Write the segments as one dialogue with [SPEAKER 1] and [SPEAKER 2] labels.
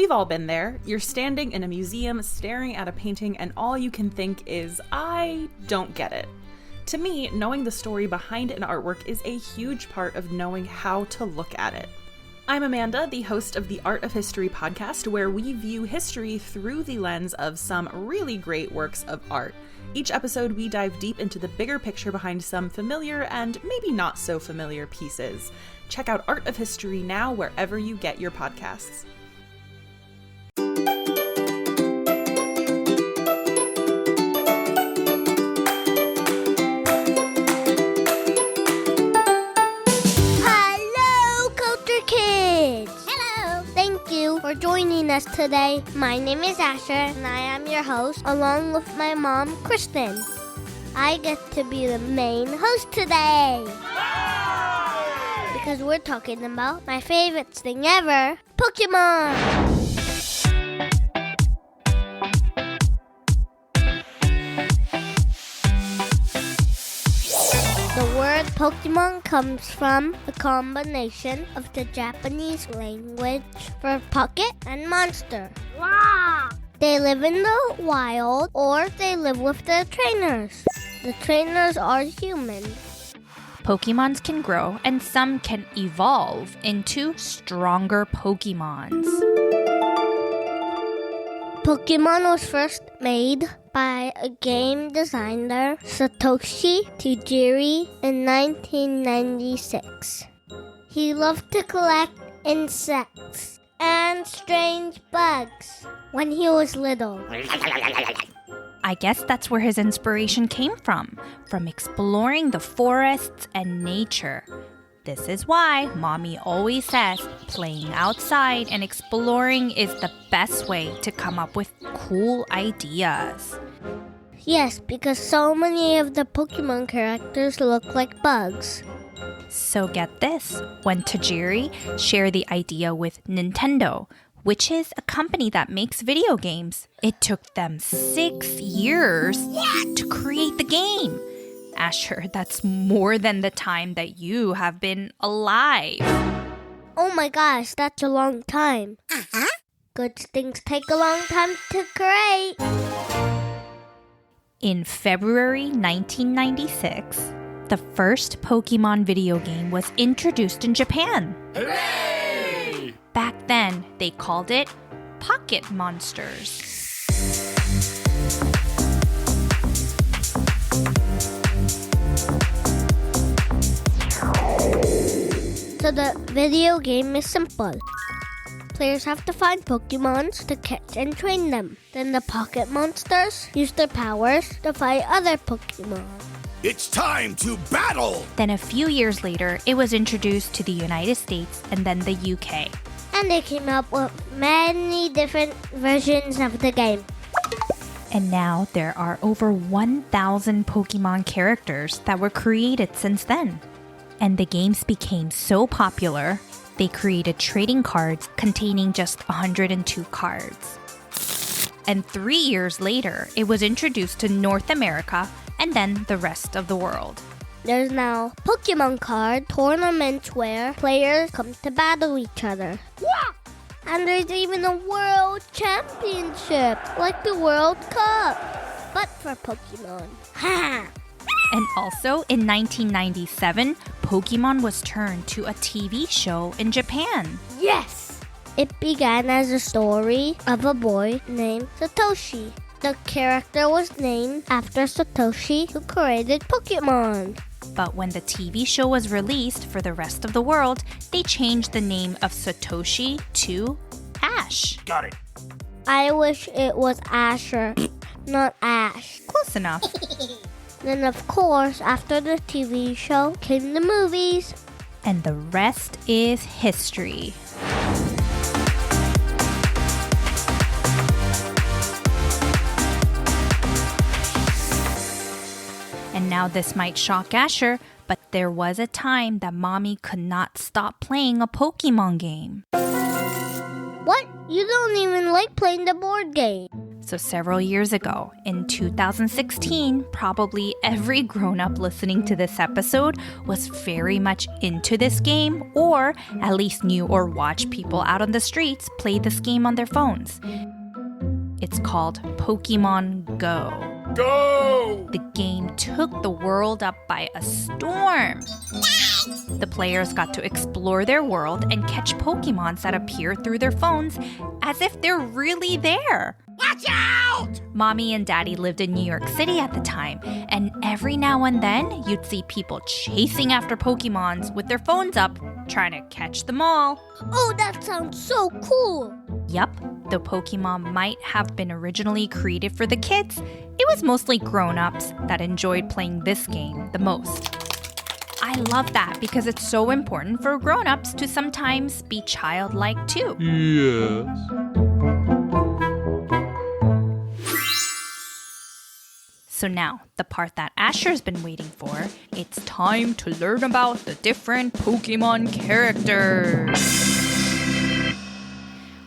[SPEAKER 1] We've all been there. You're standing in a museum staring at a painting and all you can think is, I don't get it. To me, knowing the story behind an artwork is a huge part of knowing how to look at it. I'm Amanda, the host of the Art of History podcast, where we view history through the lens of some really great works of art. Each episode, we dive deep into the bigger picture behind some familiar and maybe not so familiar pieces. Check out Art of History now wherever you get your podcasts.
[SPEAKER 2] For joining us today. My name is Asher and I am your host along with my mom, Kristen. I get to be the main host today because we're talking about my favorite thing ever, Pokémon. The word Pokémon comes from a combination of the Japanese language for pocket and monster. Wow! They live in the wild or they live with their trainers. The trainers are human.
[SPEAKER 3] Pokémons can grow and some can evolve into stronger Pokémons.
[SPEAKER 2] Pokémon was first made by a game designer, Satoshi Tajiri, in 1996. He loved to collect insects and strange bugs when he was little.
[SPEAKER 3] I guess that's where his inspiration came from exploring the forests and nature. This is why Mommy always says playing outside and exploring is the best way to come up with cool ideas.
[SPEAKER 2] Yes, because so many of the Pokémon characters look like bugs.
[SPEAKER 3] So get this, when Tajiri shared the idea with Nintendo, which is a company that makes video games, it took them 6 years to create the game. Asher, that's more than the time that you have been alive.
[SPEAKER 2] Oh my gosh, that's a long time. Good things take a long time to create.
[SPEAKER 3] In February 1996, the first Pokémon video game was introduced in Japan.
[SPEAKER 4] Hooray!
[SPEAKER 3] Back then, they called it Pocket Monsters.
[SPEAKER 2] So the video game is simple. Players have to find Pokémons to catch and train them. Then the Pocket Monsters use their powers to fight other Pokémon.
[SPEAKER 4] It's time to battle!
[SPEAKER 3] Then a few years later, it was introduced to the United States and then the UK.
[SPEAKER 2] And they came up with many different versions of the game.
[SPEAKER 3] And now there are over 1,000 Pokémon characters that were created since then. And the games became so popular, they created trading cards containing just 102 cards. And 3 years later, it was introduced to North America and then the rest of the world.
[SPEAKER 2] There's now Pokémon card tournaments where players come to battle each other. Yeah! And there's even a World Championship, like the World Cup, but for Pokémon. Ha!
[SPEAKER 3] And also, in 1997, Pokémon was turned to a TV show in Japan.
[SPEAKER 2] Yes! It began as a story of a boy named Satoshi. The character was named after Satoshi, who created Pokémon.
[SPEAKER 3] But when the TV show was released for the rest of the world, they changed the name of Satoshi to Ash.
[SPEAKER 4] Got it.
[SPEAKER 2] I wish it was Asher, not Ash.
[SPEAKER 3] Close enough.
[SPEAKER 2] Then, of course, after the TV show came the movies.
[SPEAKER 3] And the rest is history. And now this might shock Asher, but there was a time that Mommy could not stop playing a Pokémon game.
[SPEAKER 2] What? You don't even like playing the board game.
[SPEAKER 3] So several years ago, in 2016, probably every grown-up listening to this episode was very much into this game, or at least knew or watched people out on the streets play this game on their phones. It's called Pokémon Go.
[SPEAKER 4] Go!
[SPEAKER 3] The game took the world up by a storm. The players got to explore their world and catch Pokémons that appear through their phones as if they're really there.
[SPEAKER 4] Watch out!
[SPEAKER 3] Mommy and Daddy lived in New York City at the time, and every now and then you'd see people chasing after Pokémons with their phones up, trying to catch them all.
[SPEAKER 2] Oh, that sounds so cool!
[SPEAKER 3] Yup, though Pokémon might have been originally created for the kids, it was mostly grown-ups that enjoyed playing this game the most. I love that because it's so important for grown-ups to sometimes be childlike too.
[SPEAKER 4] Yes.
[SPEAKER 3] So now, the part that Asher's been waiting for, it's time to learn about the different Pokémon characters.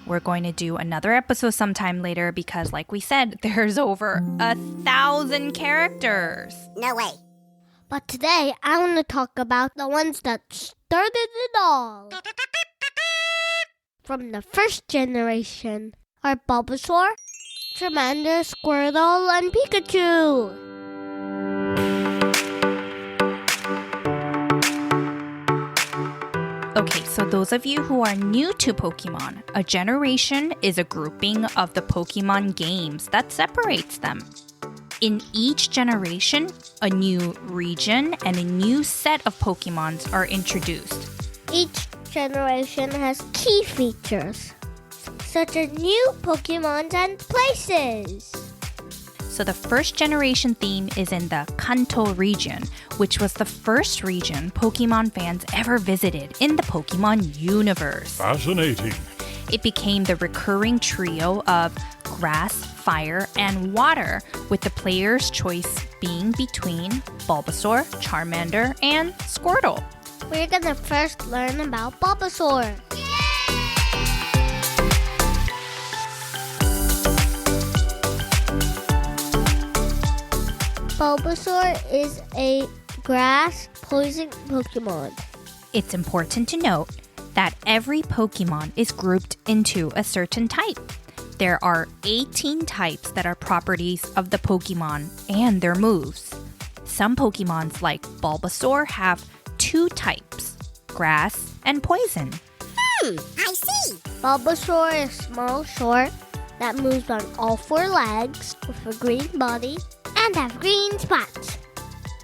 [SPEAKER 3] We're going to do another episode sometime later because, like we said, there's over 1,000 characters.
[SPEAKER 2] No way. But today, I want to talk about the ones that started it all. From the first generation are Bulbasaur, Charmander, Squirtle, and Pikachu.
[SPEAKER 3] Okay, so those of you who are new to Pokemon, a generation is a grouping of the Pokemon games that separates them. In each generation, a new region and a new set of Pokemons are introduced.
[SPEAKER 2] Each generation has key features, such as new Pokemon and places.
[SPEAKER 3] So the first generation theme is in the Kanto region, which was the first region Pokemon fans ever visited in the Pokemon universe.
[SPEAKER 4] Fascinating.
[SPEAKER 3] It became the recurring trio of grass, fire, and water, with the player's choice being between Bulbasaur, Charmander, and Squirtle.
[SPEAKER 2] We're gonna first learn about Bulbasaur. Bulbasaur is a grass poison Pokemon.
[SPEAKER 3] It's important to note that every Pokemon is grouped into a certain type. There are 18 types that are properties of the Pokemon and their moves. Some Pokemons like Bulbasaur have 2 types, grass and poison.
[SPEAKER 2] I see. Bulbasaur is small, short, that moves on all 4 legs with a green body and have green spots.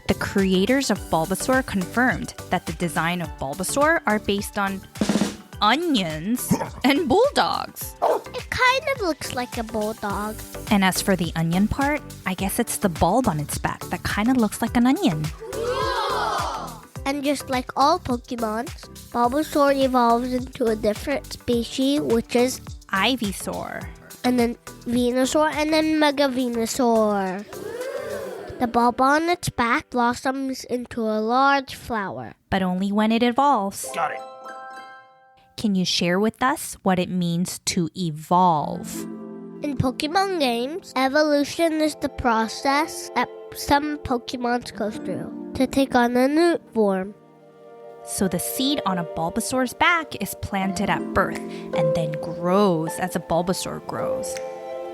[SPEAKER 3] The creators of Bulbasaur confirmed that the design of Bulbasaur are based on onions and bulldogs.
[SPEAKER 2] It kind of looks like a bulldog.
[SPEAKER 3] And as for the onion part, I guess it's the bulb on its back that kind of looks like an onion.
[SPEAKER 2] And just like all Pokemon, Bulbasaur evolves into a different species, which is
[SPEAKER 3] Ivysaur.
[SPEAKER 2] and then Venusaur, and then Mega Venusaur. The bulb on its back blossoms into a large flower.
[SPEAKER 3] But only when it evolves.
[SPEAKER 4] Got it.
[SPEAKER 3] Can you share with us what it means to evolve?
[SPEAKER 2] In Pokemon games, evolution is the process that some Pokemons go through to take on a new form.
[SPEAKER 3] So the seed on a Bulbasaur's back is planted at birth and then grows as a Bulbasaur grows.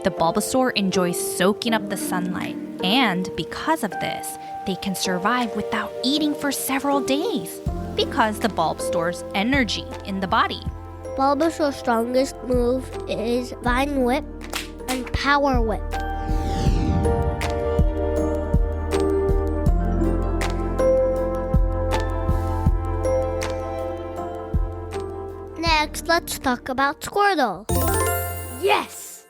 [SPEAKER 3] The Bulbasaur enjoys soaking up the sunlight, and because of this, they can survive without eating for several days because the bulb stores energy in the body.
[SPEAKER 2] Bulbasaur's strongest move is Vine Whip and Power Whip. Next, let's talk about Squirtle. Yes!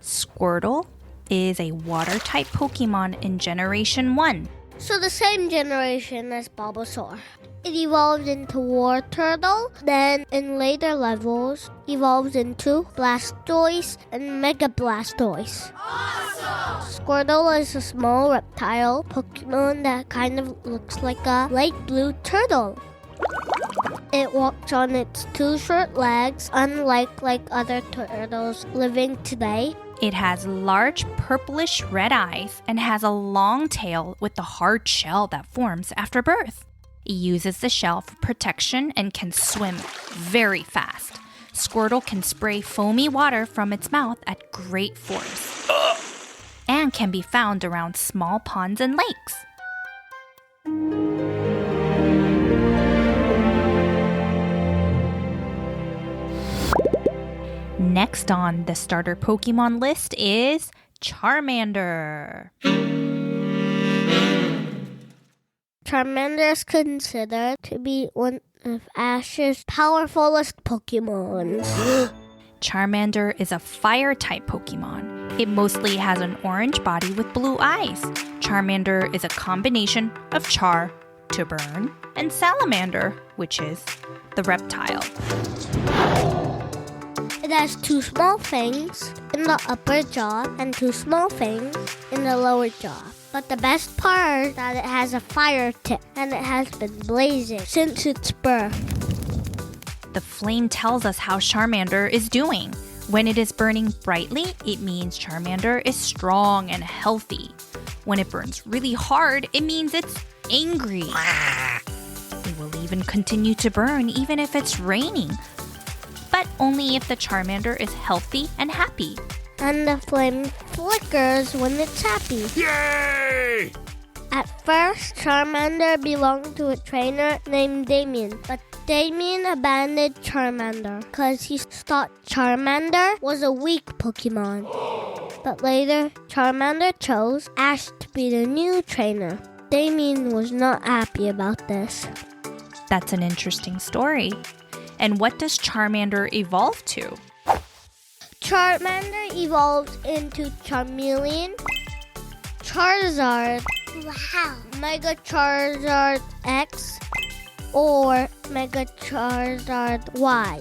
[SPEAKER 3] Squirtle is a water-type Pokemon in Generation 1.
[SPEAKER 2] So the same generation as Bulbasaur. It evolved into War Turtle, then in later levels, evolves into Blastoise and Mega Blastoise. Awesome! Squirtle is a small reptile Pokemon that kind of looks like a light blue turtle. It walks on its two short legs, unlike other turtles living today.
[SPEAKER 3] It has large purplish red eyes and has a long tail with the hard shell that forms after birth. It uses the shell for protection and can swim very fast. Squirtle can spray foamy water from its mouth at great force and can be found around small ponds and lakes. Next on the starter Pokemon list is Charmander.
[SPEAKER 2] Charmander is considered to be one of Ash's powerfulest Pokemon.
[SPEAKER 3] Charmander is a fire-type Pokemon. It mostly has an orange body with blue eyes. Charmander is a combination of Char, to burn, and Salamander, which is the reptile.
[SPEAKER 2] It has two small fangs in the upper jaw and two small fangs in the lower jaw. But the best part is that it has a fire tip, and it has been blazing since its birth.
[SPEAKER 3] The flame tells us how Charmander is doing. When it is burning brightly, it means Charmander is strong and healthy. When it burns really hard, it means it's angry. It will even continue to burn even if it's raining. But only if the Charmander is healthy and happy.
[SPEAKER 2] And the flame flickers when it's happy.
[SPEAKER 4] Yay!
[SPEAKER 2] At first, Charmander belonged to a trainer named Damien, but Damien abandoned Charmander because he thought Charmander was a weak Pokemon. But later, Charmander chose Ash to be the new trainer. Damien was not happy about this.
[SPEAKER 3] That's an interesting story. And what does Charmander evolve to?
[SPEAKER 2] Charmander evolves into Charmeleon, Charizard, Mega Charizard X, or Mega Charizard Y.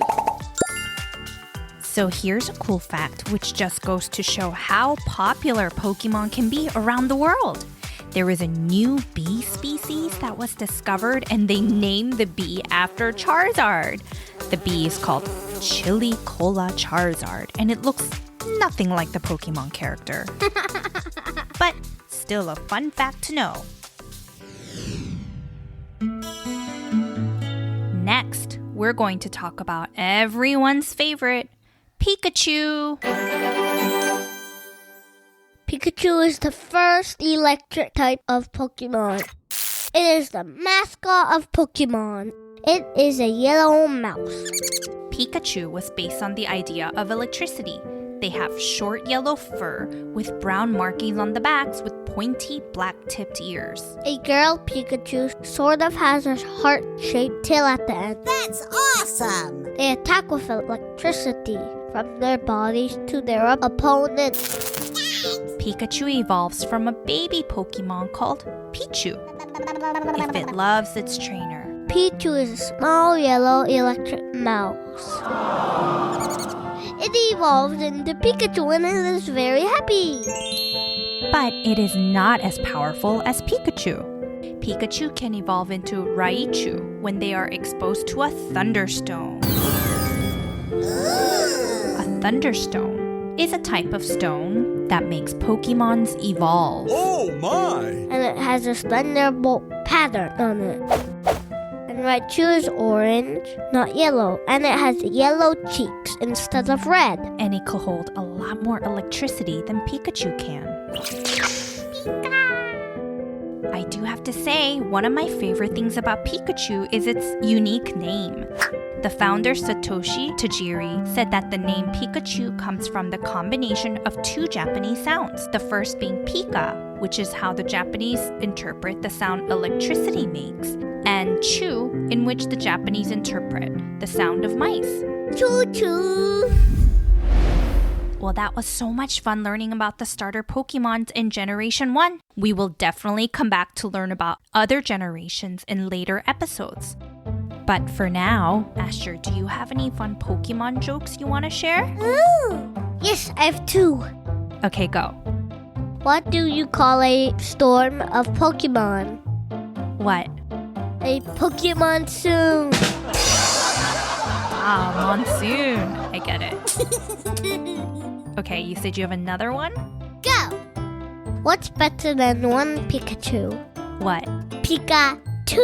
[SPEAKER 3] So here's a cool fact which just goes to show how popular Pokemon can be around the world. There is a new bee species that was discovered and they named the bee after Charizard. The bee is called Chili Cola Charizard and it looks nothing like the Pokemon character. But still a fun fact to know. Next, we're going to talk about everyone's favorite, Pikachu.
[SPEAKER 2] Pikachu is the first electric type of Pokemon. It is the mascot of Pokemon. It is a yellow mouse.
[SPEAKER 3] Pikachu was based on the idea of electricity. They have short yellow fur with brown markings on the backs with pointy black-tipped ears.
[SPEAKER 2] A girl Pikachu sort of has a heart-shaped tail at the end.
[SPEAKER 5] That's awesome!
[SPEAKER 2] They attack with electricity from their bodies to their opponents.
[SPEAKER 3] Pikachu evolves from a baby Pokemon called Pichu if it loves its trainer.
[SPEAKER 2] Pichu is a small yellow electric mouse. It evolves into Pikachu and it is very happy.
[SPEAKER 3] But it is not as powerful as Pikachu. Pikachu can evolve into Raichu when they are exposed to a thunderstone. A thunderstone is a type of stone that makes Pokemons evolve.
[SPEAKER 4] Oh my!
[SPEAKER 2] And it has a thunderbolt pattern on it. And Raichu is orange, not yellow, and it has yellow cheeks instead of red.
[SPEAKER 3] And it could hold a lot more electricity than Pikachu can. I do have to say, one of my favorite things about Pikachu is its unique name. The founder Satoshi Tajiri said that the name Pikachu comes from the combination of two Japanese sounds. The first being Pika, which is how the Japanese interpret the sound electricity makes, and Chu, in which the Japanese interpret the sound of mice.
[SPEAKER 2] Choo-choo!
[SPEAKER 3] Well, that was so much fun learning about the starter Pokemons in Generation 1. We will definitely come back to learn about other generations in later episodes. But for now, Asher, do you have any fun Pokemon jokes you want to share?
[SPEAKER 2] Ooh. Yes, I have two.
[SPEAKER 3] Okay, go.
[SPEAKER 2] What do you call a storm of Pokemon?
[SPEAKER 3] What?
[SPEAKER 2] A Pokemon soon.
[SPEAKER 3] monsoon. I get it. Okay, you said you have another one?
[SPEAKER 2] Go! What's better than one Pikachu?
[SPEAKER 3] What?
[SPEAKER 2] Pikachu!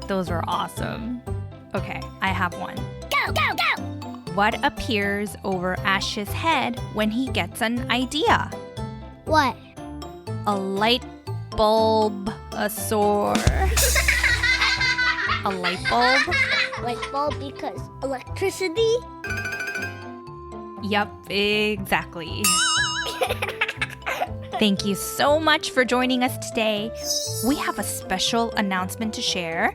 [SPEAKER 3] Those were awesome. Okay, I have one.
[SPEAKER 2] Go, go, go!
[SPEAKER 3] What appears over Ash's head when he gets an idea?
[SPEAKER 2] What?
[SPEAKER 3] A light bulb, a sword. A light bulb?
[SPEAKER 2] Light bulb because electricity?
[SPEAKER 3] Yup, exactly. Thank you so much for joining us today. We have a special announcement to share.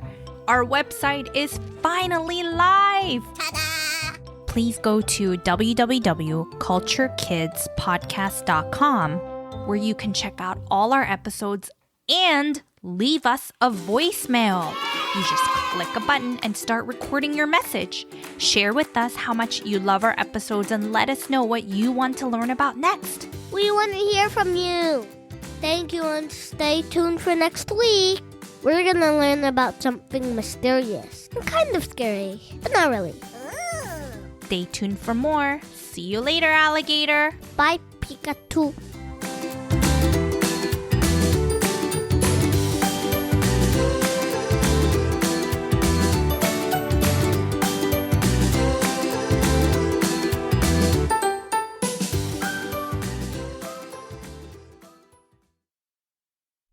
[SPEAKER 3] Our website is finally live.
[SPEAKER 2] Ta-da!
[SPEAKER 3] Please go to www.culturekidspodcast.com where you can check out all our episodes and leave us a voicemail. You just click a button and start recording your message. Share with us how much you love our episodes and let us know what you want to learn about next.
[SPEAKER 2] We want to hear from you. Thank you and stay tuned for next week. We're going to learn about something mysterious and kind of scary, but not really.
[SPEAKER 3] Stay tuned for more. See you later, alligator.
[SPEAKER 2] Bye, Pikachu.